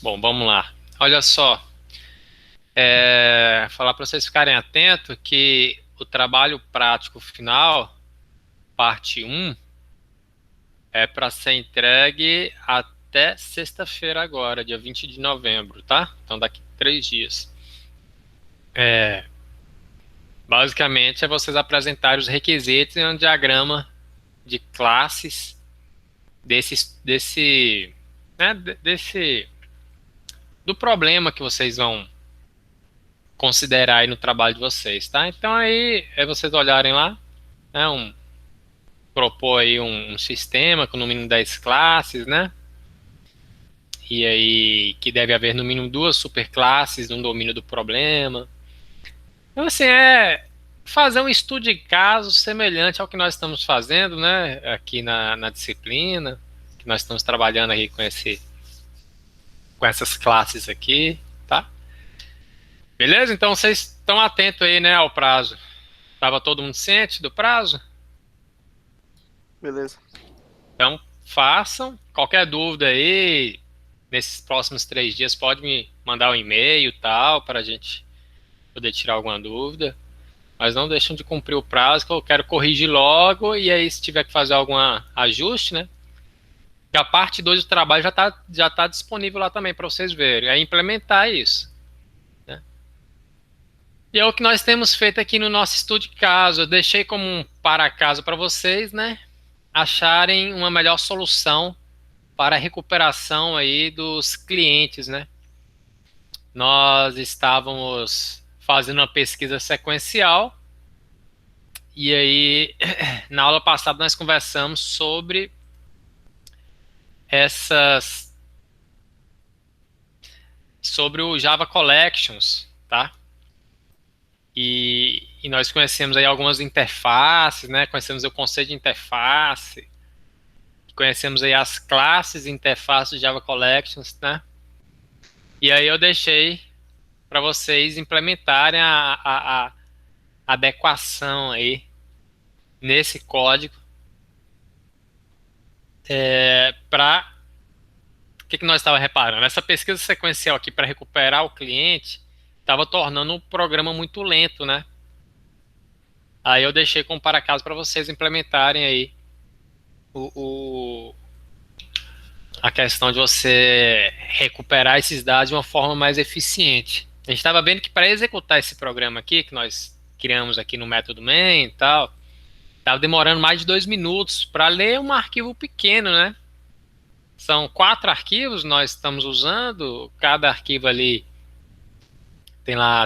Bom, vamos lá. Olha só, falar para vocês ficarem atentos que o trabalho prático final, parte um, é para ser entregue até sexta-feira agora, dia 20 de novembro, tá? Então daqui 3 dias. É, basicamente é vocês apresentarem os requisitos em um diagrama de classes desse do problema que vocês vão considerar aí no trabalho de vocês, tá? Então aí é vocês olharem lá, né, propor aí um sistema com no mínimo 10 classes, né? E aí que deve haver no mínimo duas superclasses no domínio do problema. Então assim, fazer um estudo de caso semelhante ao que nós estamos fazendo, né, aqui na disciplina, que nós estamos trabalhando aqui com essas classes aqui, tá? Beleza? Então vocês estão atentos aí, né, ao prazo. Tava todo mundo ciente do prazo? Beleza. Então, façam. Qualquer dúvida aí, nesses próximos 3 dias, pode me mandar um e-mail e tal, para a gente poder tirar alguma dúvida. Mas não deixem de cumprir o prazo, que eu quero corrigir logo. E aí, se tiver que fazer algum ajuste, né? Que a parte 2 do trabalho já tá disponível lá também para vocês verem. É implementar isso, né? E é o que nós temos feito aqui no nosso estudo de caso. Eu deixei como um para-caso para vocês, né? Acharem uma melhor solução para a recuperação aí dos clientes, né? Nós estávamos fazendo uma pesquisa sequencial e aí na aula passada nós conversamos essas sobre o Java Collections, tá? E nós conhecemos aí algumas interfaces, né? Conhecemos o conceito de interface, conhecemos aí as classes e interfaces de Java Collections, né? E aí eu deixei para vocês implementarem a adequação aí nesse código para o que nós estávamos reparando? Essa pesquisa sequencial aqui para recuperar o cliente estava tornando o programa muito lento, né? Aí eu deixei como para casa para vocês implementarem aí o, o, a questão de você recuperar esses dados de uma forma mais eficiente. A gente estava vendo que para executar esse programa aqui, que nós criamos aqui no método main e tal, estava demorando mais de 2 minutos para ler um arquivo pequeno, né? São 4 arquivos nós estamos usando, cada arquivo ali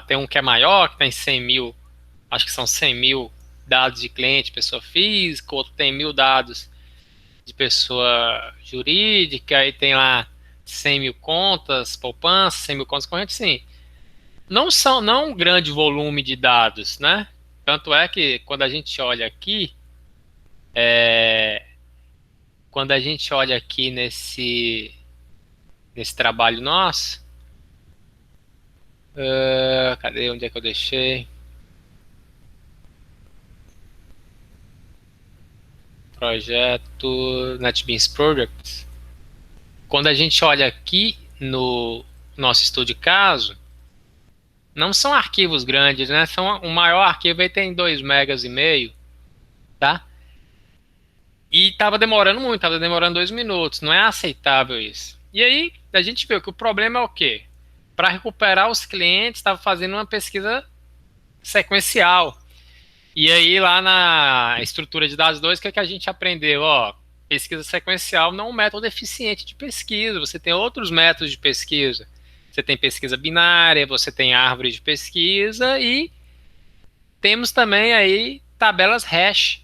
tem um que é maior, que tem 100 mil, acho que são 100 mil dados de cliente, pessoa física, outro tem 1.000 dados de pessoa jurídica, aí tem lá 100 mil contas, poupança, 100 mil contas correntes, sim. Não um grande volume de dados, né? Tanto é que quando a gente olha aqui, é, quando a gente olha aqui nesse trabalho nosso, cadê? Onde é que eu deixei? Projeto NetBeans Project. Quando a gente olha aqui no nosso estudo de caso, não são arquivos grandes, né? O maior arquivo aí tem 2,5 MB, tá? E estava demorando muito, estava demorando 2 minutos. Não é aceitável isso. E aí a gente viu que o problema é o quê? Para recuperar os clientes, estava fazendo uma pesquisa sequencial. E aí, lá na estrutura de dados 2, o que é que a gente aprendeu? Ó, pesquisa sequencial não é um método eficiente de pesquisa. Você tem outros métodos de pesquisa. Você tem pesquisa binária, você tem árvore de pesquisa e temos também aí tabelas hash,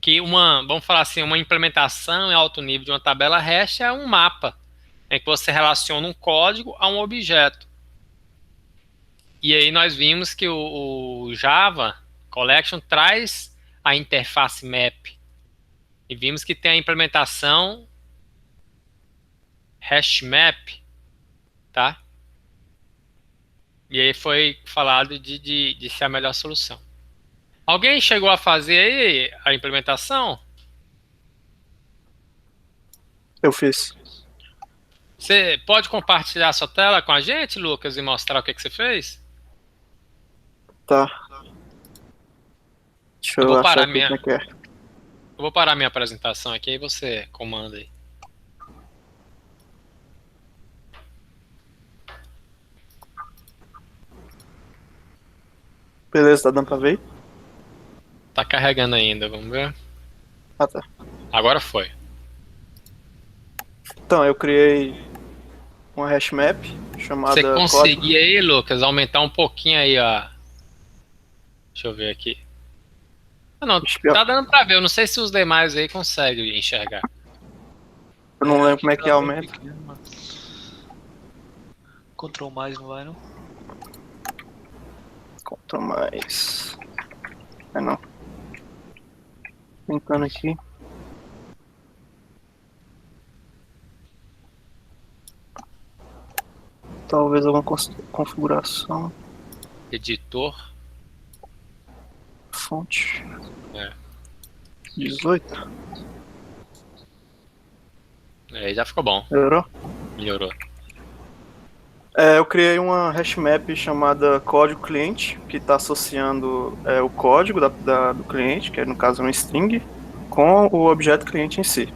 que vamos falar assim, uma implementação em alto nível de uma tabela hash é um mapa, em que você relaciona um código a um objeto. E aí nós vimos que o Java Collection traz a interface map. E vimos que tem a implementação hash map, tá? E aí foi falado de ser a melhor solução. Alguém chegou a fazer aí a implementação? Eu fiz. Você pode compartilhar sua tela com a gente, Lucas, e mostrar o que você fez? Tá. Deixa Eu eu vou achar parar aqui como minha, é que é. eu vou parar minha apresentação aqui e você comanda aí. Beleza, tá dando pra ver? Tá carregando ainda, vamos ver. Ah, tá. Agora foi. Então, eu criei uma hash map Você chamada código. conseguir aí, Lucas, aumentar um pouquinho aí, ó. Deixa eu ver aqui. Ah, não, Espião. tá dando pra ver. Eu não sei se os demais aí conseguem enxergar. Eu não lembro Aqui como é que tá bem aumenta. pequeno, mano. Ctrl mais não vai não? Quanto mais. É não. Tentando aqui. Talvez alguma configuração. Editor. Fonte. É. 18. Aí já ficou bom. Melhorou? Melhorou. Eu criei uma hash map chamada código cliente, que está associando o código do cliente, que no caso é um string, com o objeto cliente em si.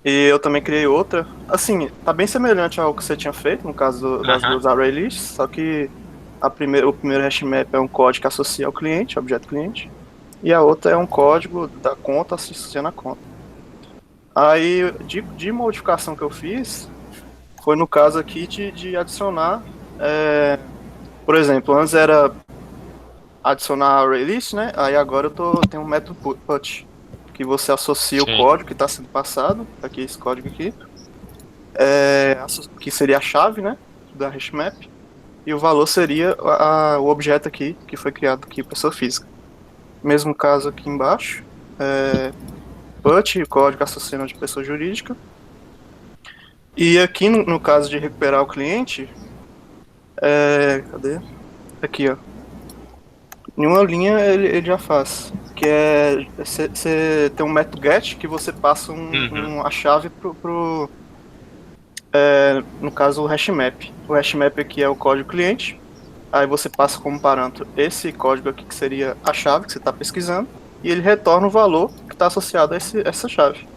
E eu também criei outra, assim, tá bem semelhante ao que você tinha feito, no caso das duas array lists, só que o primeiro hash map é um código que associa ao cliente, ao objeto cliente, e a outra é um código da conta associando a conta. Aí, de modificação que eu fiz, foi no caso aqui de adicionar, por exemplo, antes era adicionar array list, né? Aí agora tenho um método put, que você associa o código que está sendo passado, aqui esse código aqui, que seria a chave, né, da hashmap, e o valor seria o objeto aqui, que foi criado aqui, pessoa física. Mesmo caso aqui embaixo, put, o código associando de pessoa jurídica. E aqui no caso de recuperar o cliente, cadê? Aqui, ó. Em uma linha ele já faz. Que é. Você tem um método get que você passa a chave no caso, o hashmap. O hashmap aqui é o código cliente. Aí você passa como parâmetro esse código aqui, que seria a chave que você está pesquisando. E ele retorna o valor que está associado a essa chave.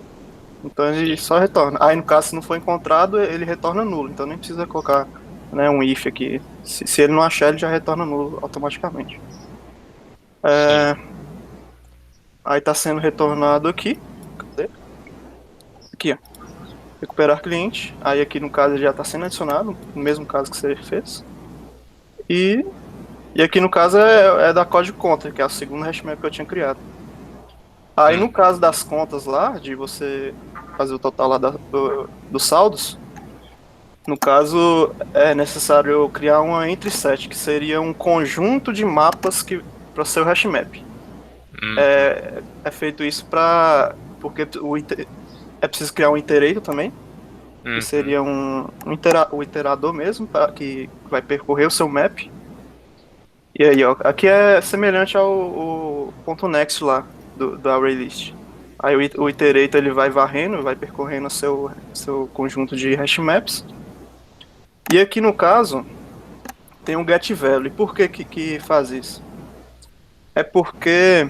Então ele só retorna. Aí no caso, se não for encontrado, ele retorna nulo. Então nem precisa colocar, né, um if aqui. Se ele não achar, ele já retorna nulo automaticamente. Aí está sendo retornado aqui. Cadê? Aqui, ó. Recuperar cliente. Aí aqui no caso já está sendo adicionado, no mesmo caso que você fez. E aqui no caso é da código conta, que é a segunda hashmap que eu tinha criado. Aí no caso das contas lá, de você fazer o total lá dos saldos, no caso é necessário criar uma entry set, que seria um conjunto de mapas para o seu hashmap. É feito isso porque é preciso criar um iterator também, que seria o iterador mesmo, que vai percorrer o seu map. E aí, ó, aqui é semelhante ao ponto .next lá, do array list. Aí o iterator ele vai varrendo, vai percorrendo o seu conjunto de hash maps. E aqui no caso, tem um get value. E por que faz isso? É porque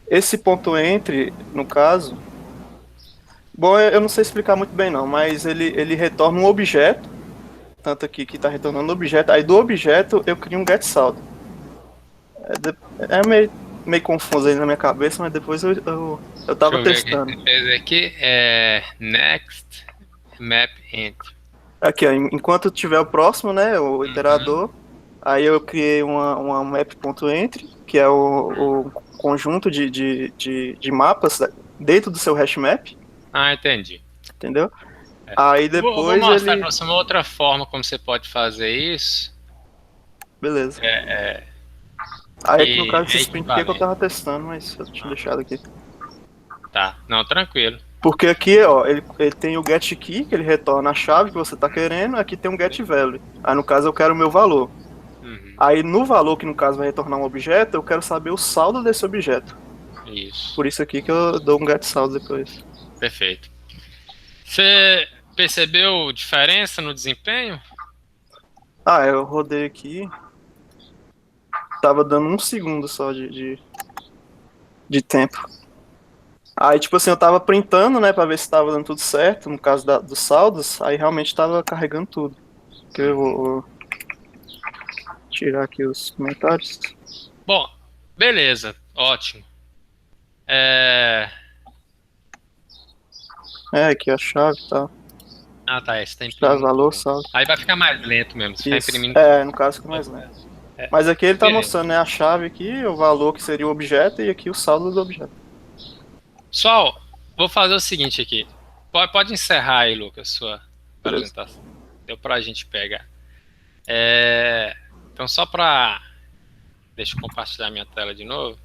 esse ponto entry, no caso... Bom, eu não sei explicar muito bem não, mas ele retorna um objeto, tanto aqui que está retornando um objeto, aí do objeto eu crio um get saldo. Meio confuso aí na minha cabeça, mas depois eu tava testando. Esse aqui é next map entry. Aqui, ó, enquanto tiver o próximo, né, o iterador, aí eu criei uma map.entry, que é o conjunto de mapas dentro do seu hashmap. Ah, entendi. Entendeu? Aí depois vou mostrar pra você uma outra forma como você pode fazer isso. Beleza. Aí aqui no caso desse sprint que eu tava testando, mas eu tinha deixado aqui. Tá, não, tranquilo. Porque aqui, ó, ele tem o get key, que ele retorna a chave que você tá querendo, aqui tem um get value. Aí no caso eu quero o meu valor. Aí no valor, que no caso vai retornar um objeto, eu quero saber o saldo desse objeto. Isso. Por isso aqui que eu dou um get saldo depois. Perfeito. Você Percebeu diferença no desempenho? Ah, eu rodei aqui. Tava dando 1 segundo só de tempo. Aí, tipo assim, eu tava printando, né, pra ver se tava dando tudo certo, no caso dos saldos, aí realmente tava carregando tudo. Que eu vou tirar aqui os comentários. Bom, beleza, ótimo. É... É, aqui a chave e tal. Ah, tá, você tá Chave, imprimindo valor, por um. saldo. Aí vai ficar mais lento mesmo, você tá Isso. imprimindo por É, um. no caso fica mais lento. É, Mas aqui ele tá beleza. mostrando, né, a chave aqui, o valor que seria o objeto e aqui o saldo do objeto. Pessoal, vou fazer o seguinte aqui. Pode encerrar aí, Lucas, sua Beleza. apresentação. Deu pra gente pegar. Então, só pra... Deixa eu compartilhar minha tela de novo.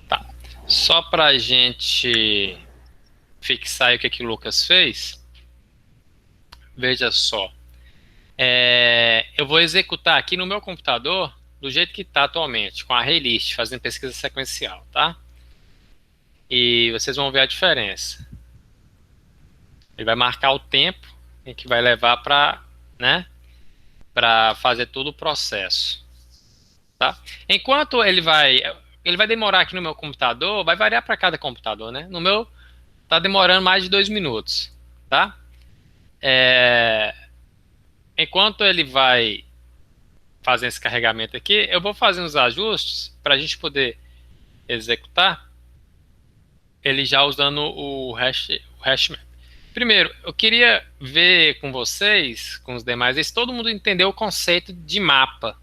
Tá. Só pra gente fixar aí o que o Lucas fez. Veja só. Eu vou executar aqui no meu computador do jeito que está atualmente, com a Arraylist, fazendo pesquisa sequencial, tá? E vocês vão ver a diferença. Ele vai marcar o tempo em que vai levar para, né, para fazer todo o processo, tá? Enquanto ele vai demorar aqui no meu computador, vai variar para cada computador, né? No meu tá demorando mais de 2 minutos, tá? Enquanto ele vai fazer esse carregamento aqui, eu vou fazer uns ajustes para a gente poder executar ele já usando o hash. Primeiro, eu queria ver com vocês, com os demais, se todo mundo entendeu o conceito de mapa.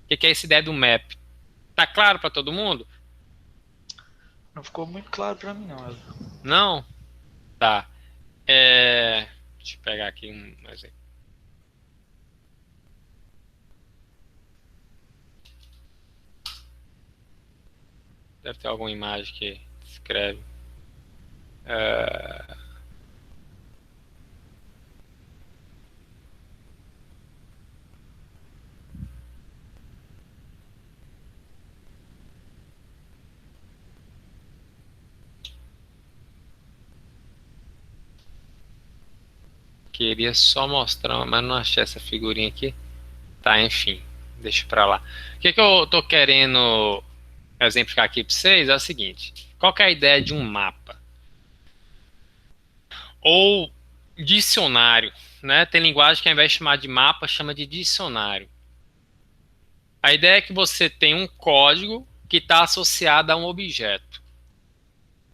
O que é essa ideia do map? Tá claro para todo mundo? Não ficou muito claro pra mim, não. Não? Tá. Deixa eu pegar aqui um exemplo. Deve ter alguma imagem que escreve. Queria só mostrar, mas não achei essa figurinha aqui. Tá, enfim, deixa pra lá. O que eu tô querendo exemplificar aqui para vocês é o seguinte: qual que é a ideia de um mapa? Ou dicionário, né? Tem linguagem que ao invés de chamar de mapa, chama de dicionário. A ideia é que você tem um código que está associado a um objeto,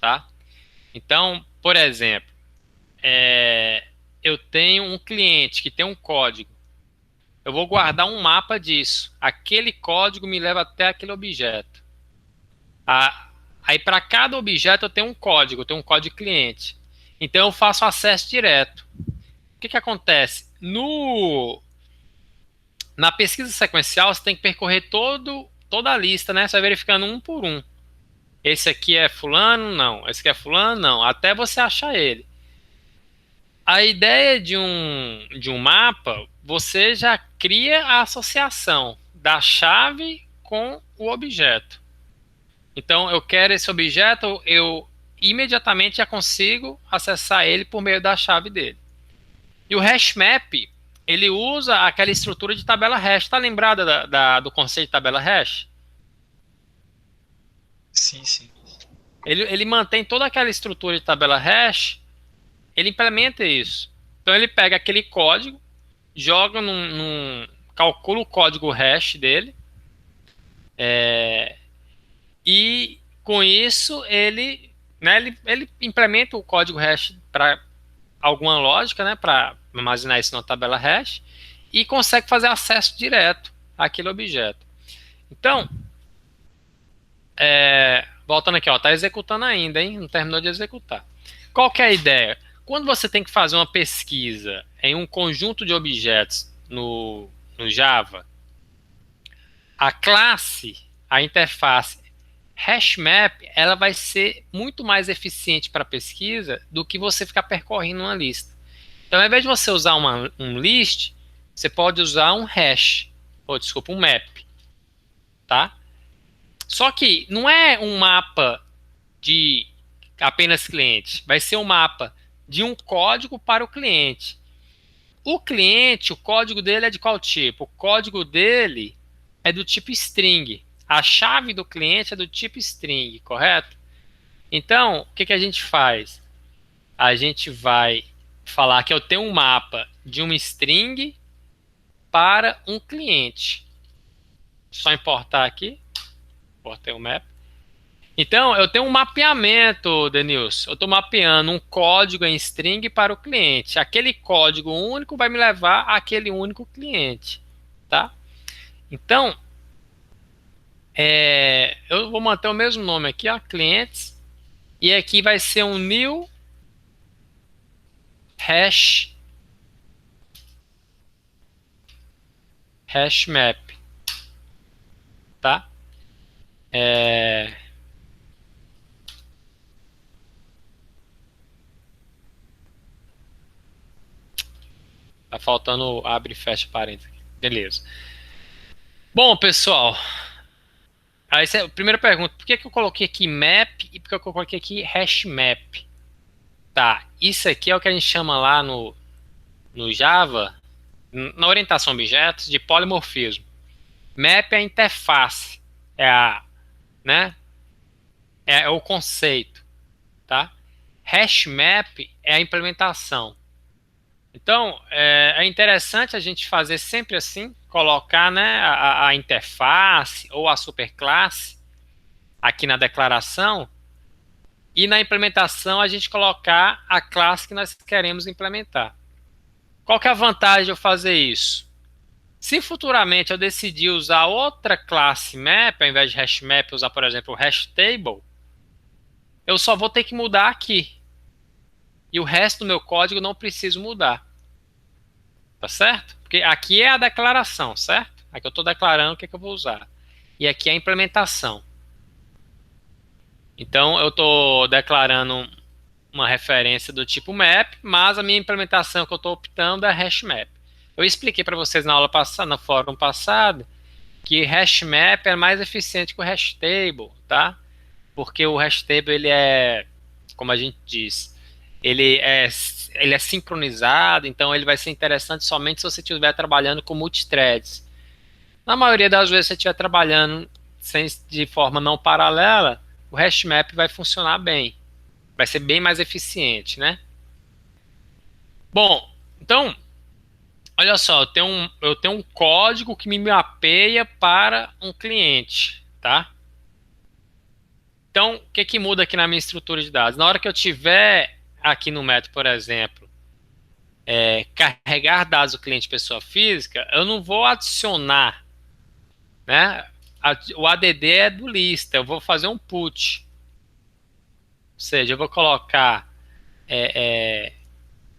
tá? Então, por exemplo, eu tenho um cliente que tem um código. Eu vou guardar um mapa disso. Aquele código me leva até aquele objeto. Aí, para cada objeto, eu tenho um código cliente. Então, eu faço acesso direto. O que acontece? Na pesquisa sequencial, você tem que percorrer toda a lista, né? Você vai verificando um por um. Esse aqui é fulano? Não. Esse aqui é fulano? Não. Até você achar ele. A ideia de um mapa, você já cria a associação da chave com o objeto. Então, eu quero esse objeto, eu imediatamente já consigo acessar ele por meio da chave dele. E o hash map, ele usa aquela estrutura de tabela hash. Está lembrada do conceito de tabela hash? Sim, sim. Ele mantém toda aquela estrutura de tabela hash, ele implementa isso. Então, ele pega aquele código, joga calcula o código hash dele, e com isso ele implementa o código hash para alguma lógica, né, para armazenar isso na tabela hash, e consegue fazer acesso direto àquele objeto. Então, voltando aqui, está executando ainda, hein? Não terminou de executar. Qual que é a ideia? Quando você tem que fazer uma pesquisa em um conjunto de objetos no Java, a classe, a interface HashMap, ela vai ser muito mais eficiente para pesquisa do que você ficar percorrendo uma lista. Então, ao invés de você usar um list, você pode usar um hash, ou desculpa, um map, tá? Só que não é um mapa de apenas cliente, vai ser um mapa de um código para o cliente. O cliente, o código dele é de qual tipo? O código dele é do tipo string. A chave do cliente é do tipo string, correto? Então, o que que a gente faz? A gente vai falar que eu tenho um mapa de uma string para um cliente. Só importar aqui. Importei o map. Então, eu tenho um mapeamento, Denilson. Eu estou mapeando um código em string para o cliente. Aquele código único vai me levar àquele único cliente, tá? Então, eu vou manter o mesmo nome aqui, ó, clientes. E aqui vai ser um new hash map, tá? Tá faltando abre e fecha parênteses. Beleza. Bom, pessoal, aí a primeira pergunta, por que que eu coloquei aqui map e por que que eu coloquei aqui hash map? Tá, isso aqui é o que a gente chama lá no Java, na orientação a objetos, de polimorfismo. Map é a interface, né? É o conceito, tá? Hash map é a implementação. Então, é interessante a gente fazer sempre assim, colocar, né, a interface ou a superclasse aqui na declaração e na implementação a gente colocar a classe que nós queremos implementar. Qual que é a vantagem de eu fazer isso? Se futuramente eu decidir usar outra classe map, ao invés de hash map, usar, por exemplo, o hash table, eu só vou ter que mudar aqui. E o resto do meu código não preciso mudar. Tá certo? Porque aqui é a declaração, certo? Aqui eu estou declarando o que é que eu vou usar. E aqui é a implementação. Então, eu estou declarando uma referência do tipo map, mas a minha implementação que eu estou optando é hash map. Eu expliquei para vocês na aula passada, no fórum passado, que hash map é mais eficiente que o hash table, tá? Porque o hash table, ele é, como a gente diz, ele é sincronizado, então ele vai ser interessante somente se você estiver trabalhando com multithreads. Na maioria das vezes, se você estiver trabalhando de forma não paralela, o hash map vai funcionar bem. Vai ser bem mais eficiente, né? Bom, então, olha só, eu tenho um código que me mapeia para um cliente, tá? Então, o que que muda aqui na minha estrutura de dados? Na hora que eu tiver aqui no método, por exemplo, carregar dados do cliente pessoa física, eu não vou adicionar, né? O ADD é do lista, eu vou fazer um put. Ou seja, eu vou colocar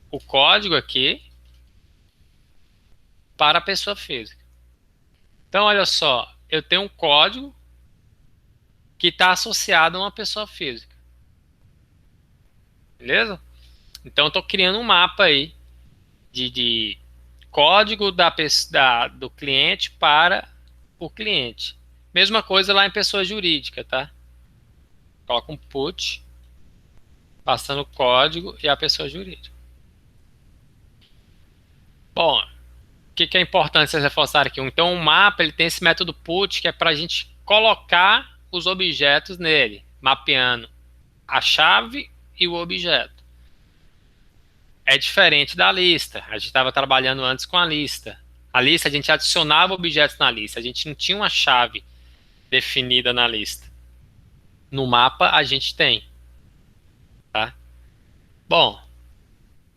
o código aqui para a pessoa física. Então, olha só, eu tenho um código que está associado a uma pessoa física. Beleza? Então, eu estou criando um mapa aí de código do cliente para o cliente. Mesma coisa lá em pessoa jurídica, tá? Coloca um put, passando o código e a pessoa jurídica. Bom, o que é importante vocês reforçarem aqui? Então, o mapa ele tem esse método put que é para a gente colocar os objetos nele, mapeando a chave e o objeto. É diferente da lista. A gente estava trabalhando antes com a lista. A lista, a gente adicionava objetos na lista. A gente não tinha uma chave definida na lista. No mapa, a gente tem. Tá? Bom,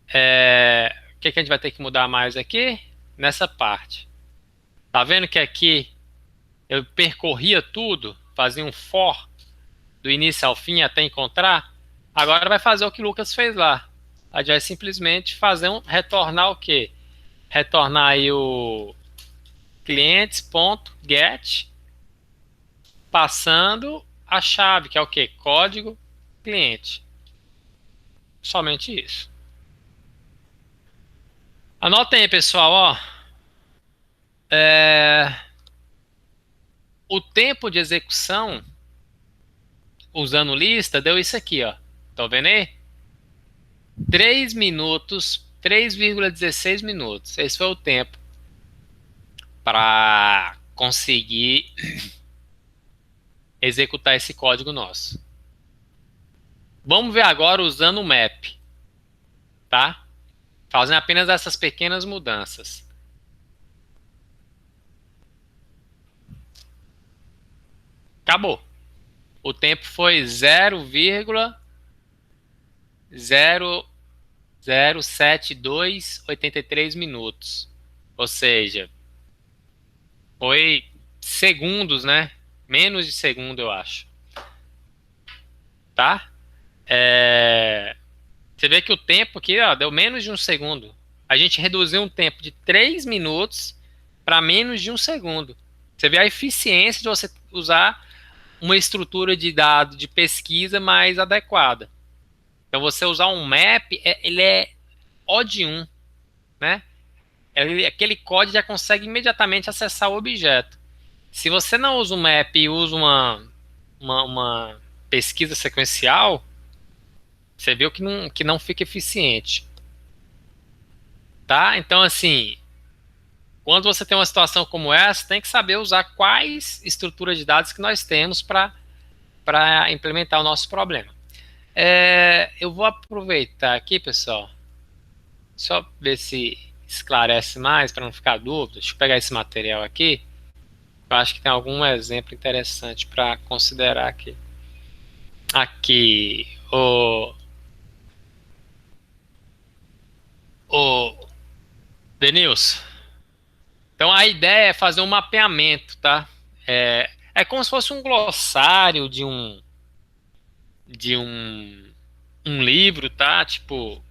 o que a gente vai ter que mudar mais aqui? Nessa parte. Tá vendo que aqui eu percorria tudo, fazia um for do início ao fim até encontrar? Agora vai fazer o que o Lucas fez lá. A gente vai simplesmente retornar o quê? Retornar aí o clientes.get passando a chave, que é o quê? Código cliente. Somente isso. Anotem aí, pessoal, ó. O tempo de execução, usando lista, deu isso aqui, ó. Tá vendo aí? 3 minutos, 3,16 minutos. Esse foi o tempo para conseguir executar esse código nosso. Vamos ver agora usando o map, tá? Fazendo apenas essas pequenas mudanças. Acabou. O tempo foi 0,007283 minutos. Ou seja, foi segundos, né? Menos de segundo, eu acho. Tá? Você vê que o tempo aqui, ó, deu menos de um segundo. A gente reduziu um tempo de 3 minutos para menos de um segundo. Você vê a eficiência de você usar uma estrutura de dados de pesquisa mais adequada. Então, você usar um map, ele é O de 1, né? Aquele código já consegue imediatamente acessar o objeto. Se você não usa um map e usa uma pesquisa sequencial, você viu que não fica eficiente. Tá? Então, assim, quando você tem uma situação como essa, tem que saber usar quais estruturas de dados que nós temos para implementar o nosso problema. Eu vou aproveitar aqui, pessoal, só ver se esclarece mais, para não ficar dúvida. Deixa eu pegar esse material aqui. Eu acho que tem algum exemplo interessante para considerar aqui. Aqui, o Denilson. Então a ideia é fazer um mapeamento, tá? É como se fosse um glossário de um livro, tá? Tipo,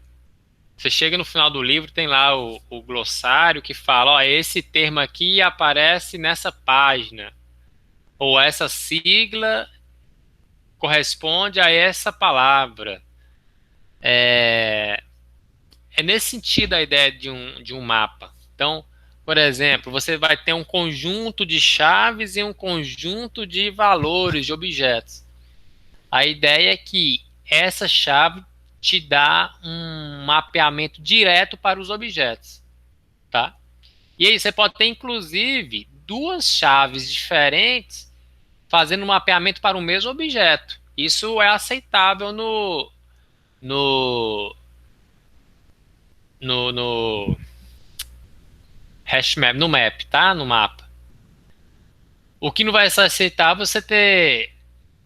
você chega no final do livro, tem lá o glossário que fala, ó, esse termo aqui aparece nessa página, ou essa sigla corresponde a essa palavra. É nesse sentido a ideia de um mapa. Então, por exemplo, você vai ter um conjunto de chaves e um conjunto de valores, de objetos. A ideia é que essa chave te dá um mapeamento direto para os objetos, tá? E aí você pode ter, inclusive, duas chaves diferentes fazendo um mapeamento para o mesmo objeto. Isso é aceitável no, no hash map, no map, tá? No mapa. O que não vai ser aceitável é você ter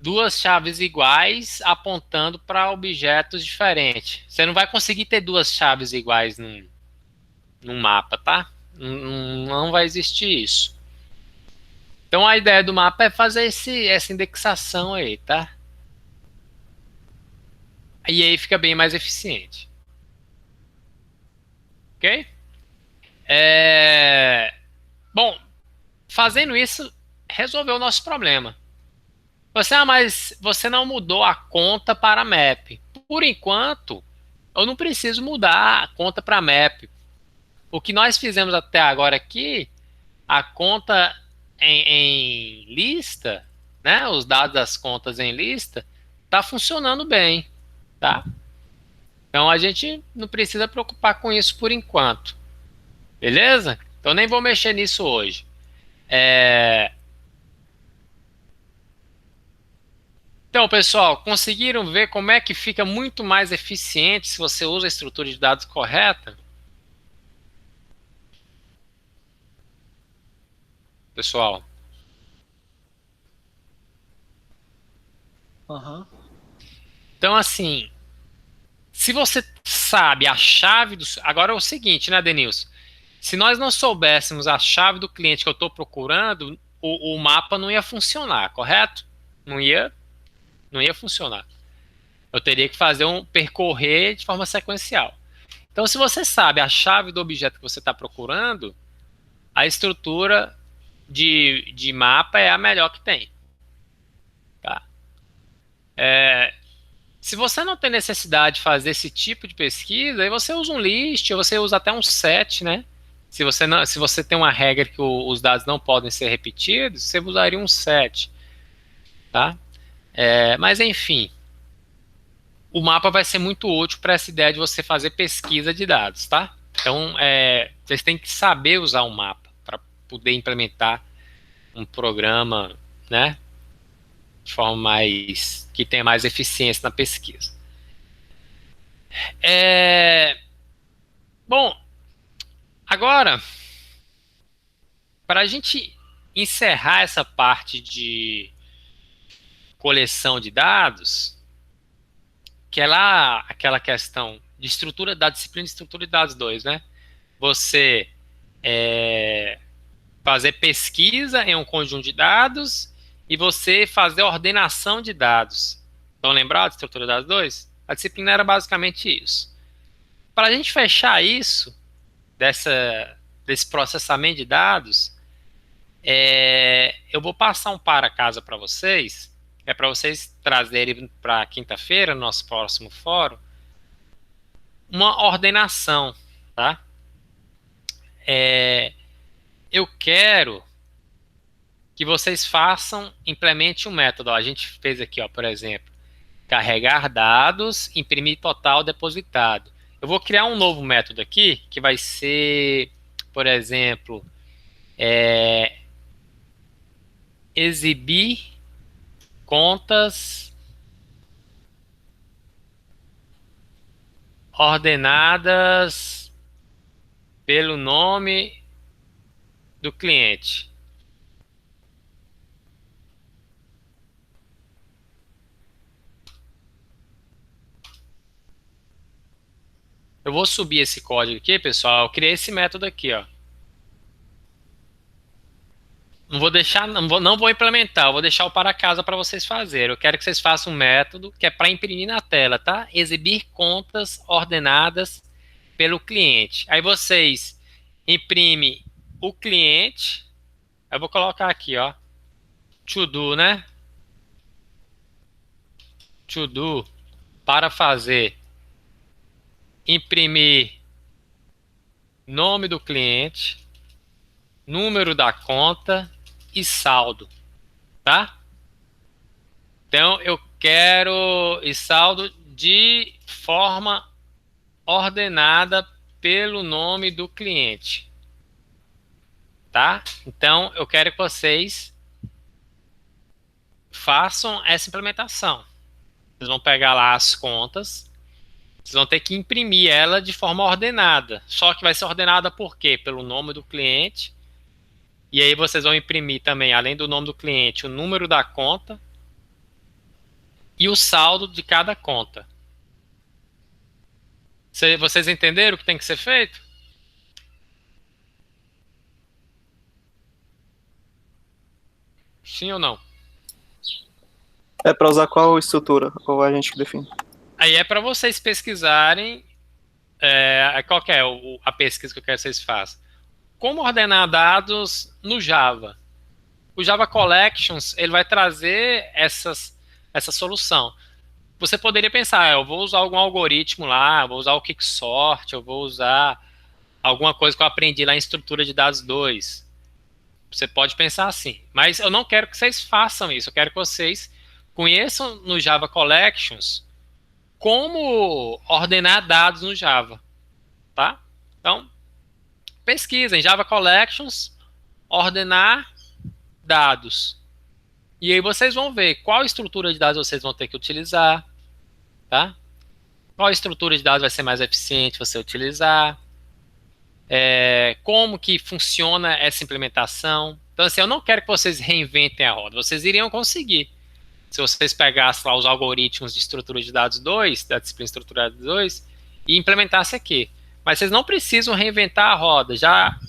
duas chaves iguais apontando para objetos diferentes. Você não vai conseguir ter duas chaves iguais num mapa, tá? Não vai existir isso. Então a ideia do mapa é fazer essa indexação aí, tá? E aí fica bem mais eficiente. Ok? Bom, fazendo isso, resolveu o nosso problema. Mas você não mudou a conta para map. Por enquanto, eu não preciso mudar a conta para map. O que nós fizemos até agora aqui, a conta em lista, né, os dados das contas em lista, está funcionando bem, tá? Então a gente não precisa preocupar com isso por enquanto. Beleza? Então nem vou mexer nisso hoje. Então, pessoal, conseguiram ver como é que fica muito mais eficiente se você usa a estrutura de dados correta? Pessoal, Aham. então assim, se você sabe a chave do... Agora é o seguinte, né, Denilson? Se nós não soubéssemos a chave do cliente que eu estou procurando, o mapa não ia funcionar, correto? Não ia funcionar. Eu teria que percorrer de forma sequencial. Então, se você sabe a chave do objeto que você está procurando, a estrutura de mapa é a melhor que tem. Tá? Se você não tem necessidade de fazer esse tipo de pesquisa, aí você usa um list, ou você usa até um set, né? Se você tem uma regra que os dados não podem ser repetidos, você usaria um set, tá? Mas enfim, o mapa vai ser muito útil para essa ideia de você fazer pesquisa de dados, tá? Então, vocês têm que saber usar um mapa para poder implementar um programa, né, de forma que tenha mais eficiência na pesquisa. Bom, agora, para a gente encerrar essa parte de coleção de dados, que é lá aquela questão de estrutura da disciplina de estrutura de dados 2, né? Você fazer pesquisa em um conjunto de dados e você fazer ordenação de dados. Estão lembrados de estrutura de dados 2? A disciplina era basicamente isso. Para a gente fechar isso, desse processamento de dados, eu vou passar um para casa para vocês, para vocês trazerem para quinta-feira, no nosso próximo fórum, uma ordenação, tá? Eu quero que vocês implemente um método. Ó, a gente fez aqui, ó, por exemplo, carregar dados, imprimir total depositado. Eu vou criar um novo método aqui, que vai ser, por exemplo, exibir contas ordenadas pelo nome do cliente. Eu vou subir esse código aqui, pessoal. Eu criei esse método aqui, ó. Não vou deixar, não vou implementar, eu vou deixar o para casa para vocês fazerem. Eu quero que vocês façam um método que é para imprimir na tela, tá? Exibir contas ordenadas pelo cliente. Aí vocês imprimem o cliente. Eu vou colocar aqui, ó. To do, né? To do para fazer. Imprimir nome do cliente, número da conta e saldo, tá? Então eu quero saldo de forma ordenada pelo nome do cliente, tá? Então eu quero que vocês façam essa implementação. Vocês vão pegar lá as contas, vocês vão ter que imprimir ela de forma ordenada. Só que vai ser ordenada por quê? Pelo nome do cliente. E aí vocês vão imprimir também, além do nome do cliente, o número da conta e o saldo de cada conta. Vocês entenderam o que tem que ser feito? Sim ou não? É para usar qual estrutura? Ou a gente que define? Aí é para vocês pesquisarem qual que é a pesquisa que eu quero que vocês façam. Como ordenar dados no Java? O Java Collections ele vai trazer essa solução. Você poderia pensar, eu vou usar algum algoritmo lá, eu vou usar o Quicksort, eu vou usar alguma coisa que eu aprendi lá em estrutura de dados 2. Você pode pensar assim, mas eu não quero que vocês façam isso, eu quero que vocês conheçam no Java Collections como ordenar dados no Java, tá? Então, pesquisem Java Collections, ordenar dados. E aí vocês vão ver qual estrutura de dados vocês vão ter que utilizar, tá? Qual estrutura de dados vai ser mais eficiente você utilizar, como que funciona essa implementação. Então, assim, eu não quero que vocês reinventem a roda, vocês iriam conseguir. Se vocês pegassem lá os algoritmos de estrutura de dados 2, da disciplina estruturada 2, e implementassem aqui. Mas vocês não precisam reinventar a roda,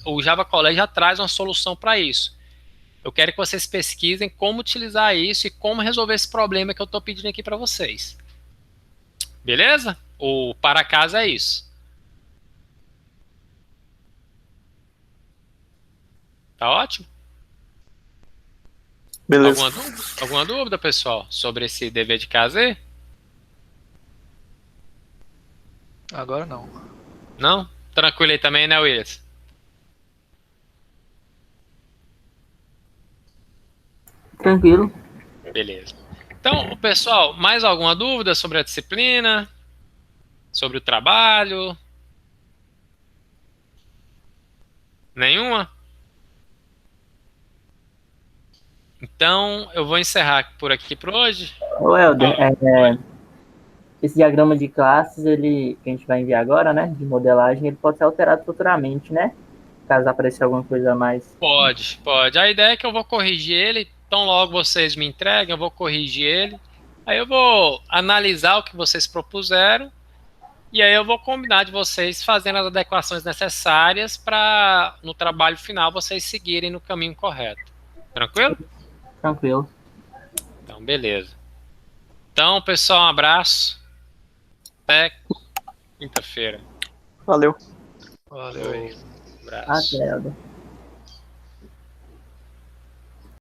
o Java College já traz uma solução para isso. Eu quero que vocês pesquisem como utilizar isso e como resolver esse problema que eu estou pedindo aqui para vocês. Beleza? O para casa é isso. Tá ótimo? Beleza. Alguma dúvida, pessoal, sobre esse dever de casa aí? Agora não. Não? Tranquilo aí também, né, Williams? Tranquilo. Beleza. Então, pessoal, mais alguma dúvida sobre a disciplina? Sobre o trabalho? Nenhuma? Então, eu vou encerrar por aqui por hoje. Ô, Helder, esse diagrama de classes, ele, que a gente vai enviar agora, né, de modelagem, ele pode ser alterado futuramente, né? Caso apareça alguma coisa a mais. Pode, pode. A ideia é que eu vou corrigir ele, então logo vocês me entreguem, eu vou corrigir ele. Aí eu vou analisar o que vocês propuseram e aí eu vou combinar de vocês fazendo as adequações necessárias para no trabalho final vocês seguirem no caminho correto. Tranquilo? Tranquilo. Então, beleza. Então, pessoal, um abraço. Até quinta-feira. Valeu. Valeu aí. Um abraço. Até, Helder.